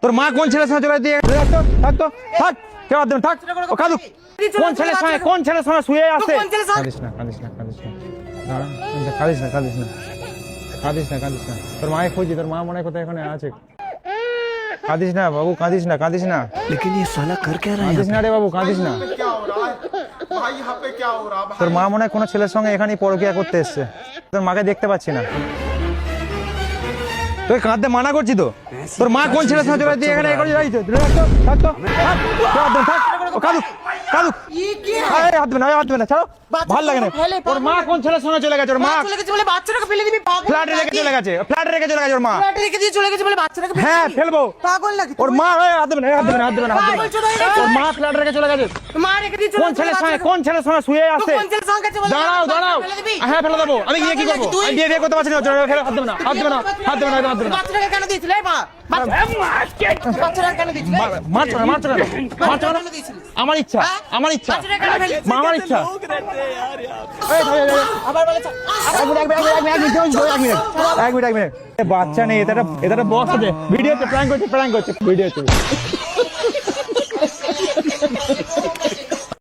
তোর মা কোন ছেলের সঙ্গে চলে দিয়ে থাক তো থাক কেউ আর দেবেন থাক ও কাঁদুক কোন ছেলের সঙ্গে শুয়ে আছে কাঁদিস না কাঁদিস না কাঁদিস না কাঁদিস না কাঁদিস না কাঁদিস না কাঁদিস না তোর মাকে খুঁজি তোর মা মনে হয় কোথায় এখানে আছে কাঁদিস না বাবু কাঁদিস না কাঁদিস না लेकिन ये साला कर क्या रहा है কাঁদিস না রে বাবু কাঁদিস না क्या हो रहा है भाई यहाँ पे क्या हो रहा है তোর মা মনে হয় কোনো ছেলের সঙ্গে এখানেই পরকীয়া করতে এসছে তোর মাকে দেখতে পাচ্ছি না তুই কাঁদতে মানা করছি তো তোর মা কোন ছেলের সঙ্গে চলে দিয়ে এখানে থাক তো থাক ও কাঁদুক কাঁদুক হাত দেবে না ছাড়ো ভালো লাগে না ওর মা কোন ছেলের সঙ্গে চলে গেছে ওর মা চলে গেছে বলে বাচ্চাটাকে ফেলে দিবি পাগল ফ্ল্যাটে রেখে চলে গেছে ওর মা ফ্ল্যাটে রেখে দিয়ে চলে গেছে বলে বাচ্চাটাকে ফেলে হ্যাঁ দিবি? ফেলবো পাগল নাকি ওর মা হাত দেবে না পাগল চোদা হয়ে গেছে। ওর মা ফ্ল্যাটে রেখে চলে গেছে মা রেখে দিয়ে চলে কোন গেছে ছেলের সঙ্গে বাচ্চাটাকে- কোন ছেলের সঙ্গে শুয়ে তো আছে কোন ছেলের সঙ্গে গেছে বলে দাঁড়াও ফেলে দিবি? হ্যাঁ ফেলে দেবো আমি গিয়ে কি করবো তুই- আমি বিয়ে করতে পারছি না হাত দেবে না বাচ্চাটাকে কেন দিয়েছিলে এই মা বাচ্চাটাকে কেন দিয়েছিলে মারছো না কেন দিয়েছিলিস? আমার ইচ্ছা বাচ্চাটাকে কেন ফেলেছিস? মা আমার ইচ্ছা আবার বলে এক মিনিট বাচ্চা নেই এটা একটা বক্স আছে ভিডিও প্র্যাঙ্ক করছে ভিডিও